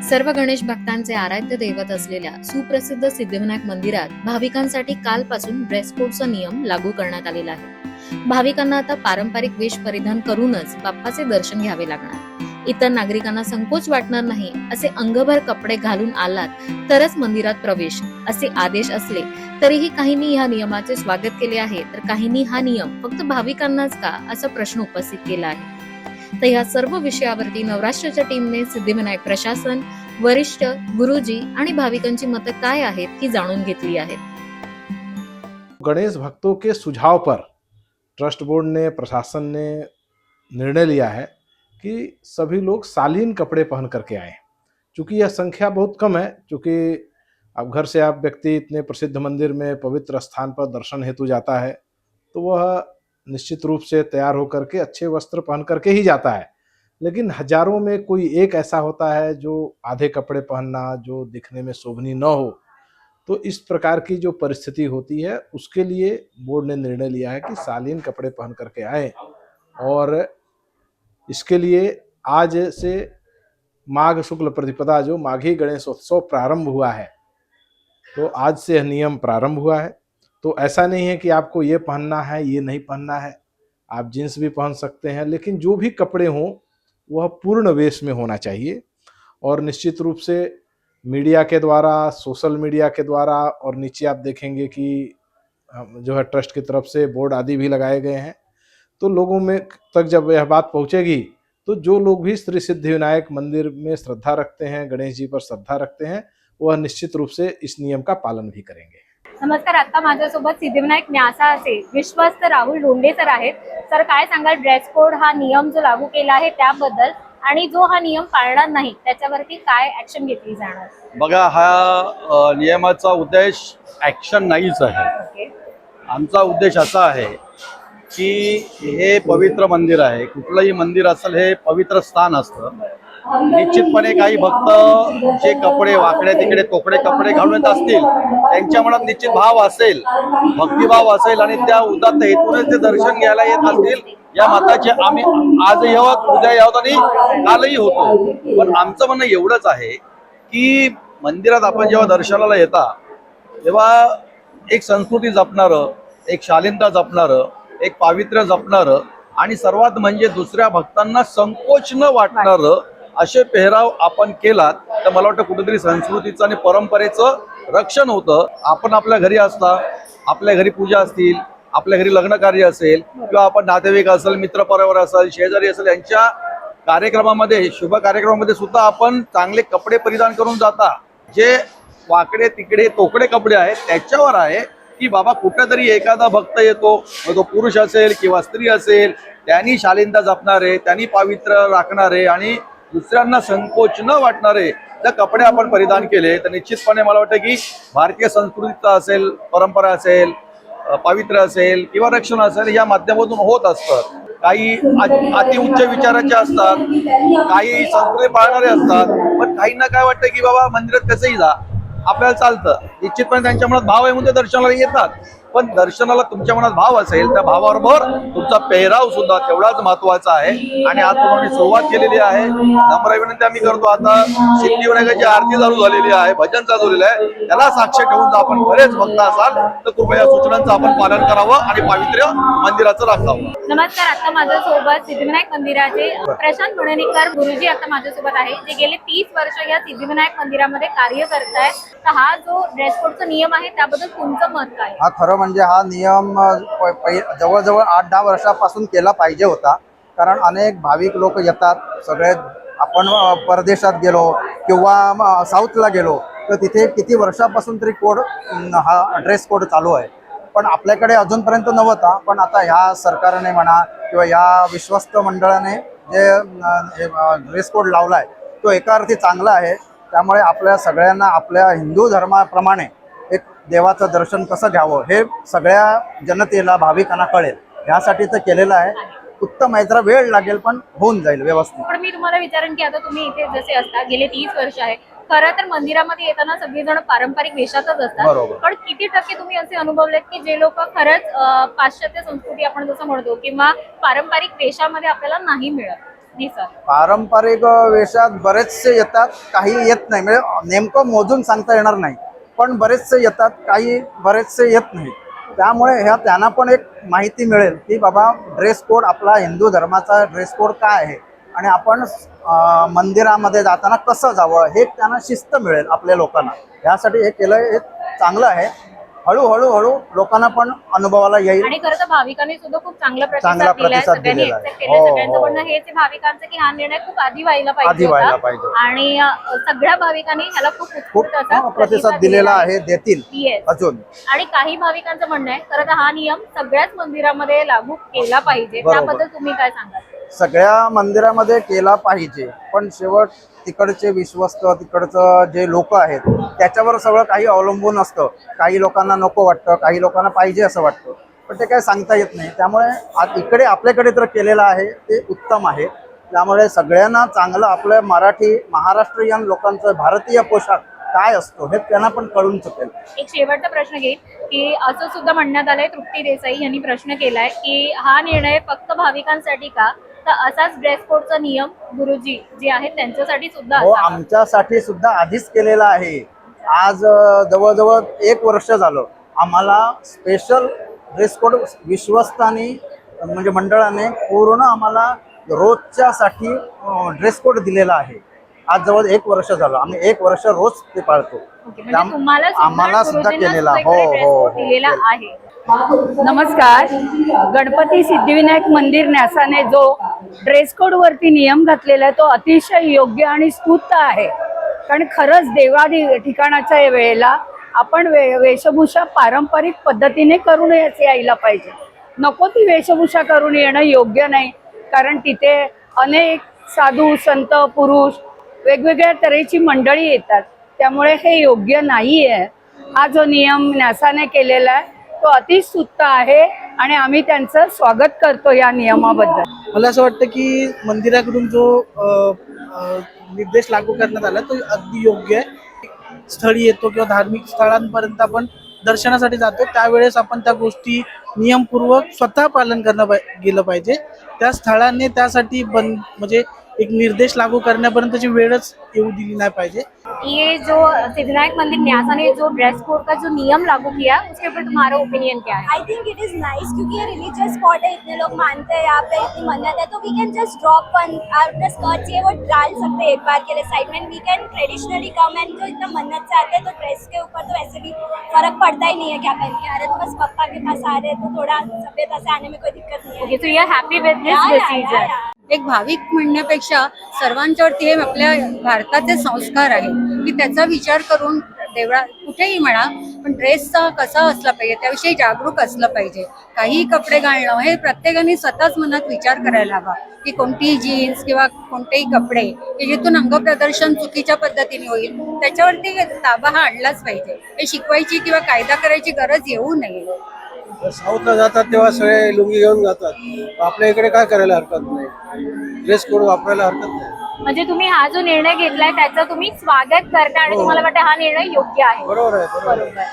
सर्व गणेश भक्तांचे आराध्य दैवत असलेल्या सुप्रसिद्ध सिद्धिविनायक मंदिरात भाविकांसाठी कालपासून ड्रेस कोडचा नियम लागू करण्यात आलेला आहे। भाविकांना आता पारंपरिक वेश परिधान करूनच बाप्पाचे दर्शन घ्यावे लागणार। इतर नागरिकांना संकोच वाटणार नाही, असे अंगभर कपडे घालून आलात तरच मंदिरात प्रवेश असे आदेश असले तरीही काहींनी या नियमाचे स्वागत केले आहे, तर काहींनी हा नियम फक्त भाविकांनाच का असा प्रश्न उपस्थित केला आहे। तर या सर्व विषयावरती नवराष्ट्राच्या टीमने सिद्धिविनायक प्रशासन, वरिष्ठ, गुरुजी आणि भाविकांची मतं काय आहेत ही जाणून घेतली आहेत। गणेश भक्तों के सुझाव पर ट्रस्ट बोर्ड ने, प्रशासन ने निर्णय लिया है कि सभी लोग शालीन कपड़े पहन करके आए। चूँकि यह संख्या बहुत कम है, चूँकि अब घर से आप व्यक्ति इतने प्रसिद्ध मंदिर में पवित्र स्थान पर दर्शन हेतु जाता है तो वह निश्चित रूप से तैयार होकर के अच्छे वस्त्र पहन करके ही जाता है। लेकिन हजारों में कोई एक ऐसा होता है जो आधे कपड़े पहनना, जो दिखने में शोभनीय न हो। तो इस प्रकार की जो परिस्थिति होती है उसके लिए बोर्ड ने निर्णय लिया है कि शालीन कपड़े पहन करके आए। और इसके लिए आज से माघ शुक्ल प्रतिपदा जो माघी गणेशोत्सव प्रारंभ हुआ है, तो आज से यह नियम प्रारंभ हुआ है। तो ऐसा नहीं है कि आपको ये पहनना है, ये नहीं पहनना है, आप जीन्स भी पहन सकते हैं, लेकिन जो भी कपड़े हों वह पूर्ण वेश में होना चाहिए। और निश्चित रूप से मीडिया के द्वारा, सोशल मीडिया के द्वारा, और नीचे आप देखेंगे कि जो है ट्रस्ट की तरफ से बोर्ड आदि भी लगाए गए हैं। तो लोगों में तक जब यह बात पहुंचेगी तो जो लोग भी श्री सिद्धिविनायक मंदिर में श्रद्धा रखते हैं, गणेश जी पर श्रद्धा रखते हैं, वह निश्चित रूप से इस नियम का पालन भी करेंगे। नमस्कार, आता माझ्यासोबत सिद्धिविनायक न्यासाचे विश्वस्त राहुल लोंढे सर आहेत। सर, काय सांगाल ड्रेस कोड हा नियम जो लागू केला आहे त्याबद्दल, आणि जो हा नियम पाळणार नाही त्याच्यावरती काय ऍक्शन घेतली जाणार? बघा, हा नियमाचा उद्देश ऍक्शन नाहीच आहे। आमचा उद्देश असा आहे की हे पवित्र मंदिर आहे, कुठलंही मंदिर असेल हे पवित्र स्थान असतं। निश्चितपणे काही भक्त जे कपडे वाकडे तिकडे तोकडे कपडे घालून येत असतील त्यांच्या मनात निश्चित भाव असेल, भक्तिभाव असेल, आणि त्या उदात्त हेतूने ते दर्शन घ्यायला येत असतील। या मताचे आम्ही आज यावत, उद्या यावत आणि कालही होतो। पण आमचं म्हणणं एवढंच आहे की मंदिरात आपण जेव्हा दर्शनाला येता तेव्हा एक संस्कृती जपणारं, एक शालीनता जपणारं, एक पावित्र्य जपणारं, आणि सर्वात म्हणजे दुसऱ्या भक्तांना संकोच न वाटणारं असे पेहराव आपण केलात तर मला वाटतं कुठेतरी संस्कृतीचं आणि परंपरेचं रक्षण होतं। आपण आपल्या घरी असता, आपल्या घरी पूजा असतील, आपल्या घरी लग्न कार्य असेल, किंवा आपण नातेवाईक असेल, मित्र परिवार असेल, शेजारी असेल, यांच्या कार्यक्रमामध्ये, शुभ कार्यक्रमामध्ये सुद्धा आपण चांगले कपडे परिधान करून जाता। जे वाकडे तिकडे तोकडे कपडे आहेत त्याच्यावर आहे की बाबा कुठेतरी एखादा भक्त येतो, मग तो पुरुष असेल किंवा स्त्री असेल, त्यांनी शालीनता जपणारे, त्यांनी पावित्र्य राखणारे आणि दुसऱ्यांना संकोच न वाटणारे जर कपडे आपण परिधान केले तर निश्चितपणे मला वाटतं की भारतीय संस्कृतीचा असेल, परंपरा असेल, पावित्र्य असेल किंवा रक्षण असेल या माध्यमातून होत असतं। काही अति उच्च विचाराचे असतात, काही संस्कृती पाळणारे असतात, पण काहींना काय वाटतं की बाबा मंदिरात कसंही जा, आपल्याला चालतं। निश्चितपणे त्यांच्या मनात भाव आहे म्हणून ते दर्शनाला येतात, पण दर्शनाला तुमच्या मनात भाव असेल त्या भावाबरोबर तुमचा पेहराव सुद्धा तेवढाच महत्वाचा आहे। आणि आज तुम्ही सुरुवात केलेली आहे, नम्र विनंती आम्ही करतो, आता सिद्धिविनायकाची आरती चालू झालेली आहे, भजन चालू झालेलं आहे, त्याला साक्ष ठेवून जर आपण बरेच भक्त असाल तर कृपया सूचनांचं आपण पालन करावं आणि पावित्र्य मंदिराचं राखावं। नमस्कार, आता माझ्यासोबत सिद्धिविनायक मंदिराचे प्रशांत गुणेकर गुरुजी आता माझ्यासोबत आहे, जे गेले 30 वर्ष या सिद्धिविनायक मंदिरामध्ये कार्य करतायत। तर हा जो ड्रेस कोडचा नियम आहे त्याबद्दल तुमचं मत काय? हा खरं म्हणजे हा नियम जवळजवळ 8-10 वर्षापासून केला पाहिजे होता, कारण अनेक भाविक लोक येतात। सगळे आपण परदेशात गेलो किंवा साऊथला गेलो तर तिथे किती वर्षापासून तरी कोड, हा ड्रेस कोड चालू आहे, पण आपल्याकडे अजूनपर्यंत नव्हता। पण आता ह्या सरकारने म्हणा किंवा या विश्वस्त मंडळाने जे ड्रेस कोड लावला आहे तो एका अर्थी चांगला आहे। त्यामुळे आपल्या सगळ्यांना आपल्या हिंदू धर्माप्रमाणे एक देवाचं दर्शन कसं घ्यावं हे सगळ्या जनतेला, भाविकांना कळेल यासाठी तर केलेलं आहे। उत्तम आहे, जरा वेळ लागेल पण होऊन जाईल व्यवस्थित। पण मी तुम्हाला विचारेन की आता तुम्ही इथे जसे असता गेले 30 वर्ष आहे, खरं तर मंदिरामध्ये येताना सगळेजण पारंपरिक वेशातच असतात, पण किती टक्के तुम्ही असे अनुभवलेत की जे लोक खरंच पाश्चात्य संस्कृती आपण जसं म्हणतो किंवा पारंपरिक वेशामध्ये आपल्याला नाही मिळत? जी सर. पारंपरिक वेशात बरेचसे येतात, काही येत नाही, म्हणजे नेमकं मोजून सांगता येणार नाही, पण बरेचसे येतात, काही बरेचसे येत नाही. त्यामुळे त्यांना पण एक माहिती मिळेल की बाबा ड्रेस कोड आपला हिंदू धर्माचा ड्रेस कोड काय आहे आणि आपण मंदिरामध्ये जाताना कसं जावं हे त्यांना शिस्त मिळेल आपल्या लोकांना. यासाठी हे केलं हे चांगलं आहे. हळूहळू लोकांना पण अनुभवाला येईल. आणि खरं तर भाविकांनी सुद्धा खूप चांगला चांगला प्रतिसाद दिलाय. प्रतिसाद सगळ्यांनी दिलेला आहे. accept केलंय. हो, सगळ्यांचं हो. म्हणणं हेच आहे भाविकांचं की हा निर्णय खूप आधी व्हायला आधी पाहिजे व्हायला होता. पाहिजे. आणि सगळ्या भाविकांनी ह्याला खूप खूप उत्स्फूर्त असा प्रतिसाद दिलेला आहे, देतील Yes. अजून. आणि काही भाविकांचं म्हणणं आहे खरं तर हा नियम सगळ्याच मंदिरामध्ये लागू केला पाहिजे. बरोबर. त्याबद्दल तुम्ही काय सांगाल? सगळ्या मंदिरामध्ये केला पाहिजे, पण शेवट तिकडचे विश्वस्त, तिकडचं जे लोक आहेत त्याच्यावर सगळं काही अवलंबून असतं. काही लोकांना नको वाटतं, काही लोकांना पाहिजे असं वाटतं, पण ते काय सांगता येत नाही. त्यामुळे इकडे आपल्याकडे तर केलेलं आहे ते उत्तम आहे. त्यामुळे सगळ्यांना चांगलं आपलं महाराष्ट्रीयन लोकांचं भारतीय पोशाख काय असतो हे त्यांना पण कळून चुकेल. एक शेवटचा प्रश्न घेईन की असं सुद्धा म्हणण्यात आलंय, तृप्ती देसाई यांनी प्रश्न केलाय की हा निर्णय फक्त भाविकांसाठी का, तर असाच ड्रेस कोडचा नियम गुरुजी जे आहेत त्यांच्यासाठी सुद्धा हो, असावा. आमच्यासाठी सुद्धा आधीच केलेला आहे. आज जवळजवळ 1 वर्ष झालं आम्हाला स्पेशल ड्रेस कोड विश्वस्तांनी म्हणजे मंडळाने पूर्ण आम्हाला रोजच्यासाठी ड्रेस कोड दिलेला आहे. आज जवळ 1 वर्ष झालं, आम्ही 1 वर्ष रोज ते पाळतो. ओके, म्हणजे तुम्हाला आम्हाला सुद्धा गुरुजींना केलेला. सुद्धा हो, इकडे ड्रेस हो, कोड हो. दिलेला आहे. नमस्कार. गणपती सिद्धिविनायक मंदिर न्यासाने जो ड्रेस कोड वरती नियम घातलेला आहे तो अतिशय योग्य आणि स्तुत्य आहे. कारण खरंच देवादी ठिकाणाच्या वेळेला आपण वेशभूषा पारंपरिक पद्धतीने करून यायला पाहिजे. नको ती वेशभूषा करून येणं योग्य नाही, कारण तिथे अनेक साधू संत पुरुष वेगवेगळ्या तऱ्हेची मंडळी येतात. त्यामुळे हे योग्य नाही आहे. हा जो नियम न्यासाने केलेला आहे तो अतिस्तुत्य आहे आणि आम्ही त्यांचं स्वागत करतो या नियमाबद्दल. मला असं वाटतं की मंदिराकडून जो निर्देश लागू करण्यात आला तो अगदी योग्य आहे. स्थळी येतो किंवा धार्मिक स्थळांपर्यंत आपण दर्शनासाठी जातो, त्यावेळेस आपण त्या गोष्टी नियमपूर्वक स्वतः पालन करणं गेलं पाहिजे. त्या स्थळाने त्यासाठी म्हणजे एक निर्देश लागू करण्यापर्यंतची वेळच येऊ दिली नाही पाहिजे. ये जो सिद्धिविनायक मंदिर न्यासा ने जो ड्रेस कोड का जो नियम लागू किया उसके ऊपर तुम्हारा ओपिनियन क्या है? I think it is nice क्योंकि ये रिलीजियस स्पॉट है, इतने लोग मानते हैं यहाँ पे, इतनी मन्नत है, तो we can just drop one अपने स्कर्ट चाहिए वो डाल सकते हैं एक बार के लिए साइड में. We can traditionally come and जो इतना मन्नत से आते हैं तो ड्रेस के ऊपर तो वैसे भी फर्क पड़ता ही नहीं है क्या पहन के आ रहे, तो बस पप्पा के पास आ रहे तो थोड़ा सभ्यता से आने में कोई दिक्कत नहीं है. Okay, so you are happy with this decision? एक भाविक म्हणण्यापेक्षा सर्वांच्यावरती हे आपल्या भारताचे संस्कार आहे की त्याचा विचार करून देवळा कुठेही म्हणा पण ड्रेसचा कसा असला पाहिजे त्याविषयी जागरूक असलं पाहिजे. काही कपडे घालणं हे प्रत्येकाने स्वतःच मनात विचार करायला हवा की कोणतीही जीन्स किंवा कोणतेही कपडे की जिथून अंगप्रदर्शन चुकीच्या पद्धतीने होईल त्याच्यावरती ताबा हा आणलाच पाहिजे. हे शिकवायची किंवा कायदा करायची गरज येऊ नये. साऊथला जातात तेव्हा सगळे लुंगी घेऊन जातात, आपल्या इकडे काय करायला हरकत नाही, ड्रेस कोड वापरायला हरकत नाही. म्हणजे तुम्ही हा जो निर्णय घेतलाय त्याचं तुम्ही स्वागत करता आणि तुम्हाला वाटतं हा निर्णय योग्य आहे? बरोबर आहे, बरोबर आहे. बरोबर.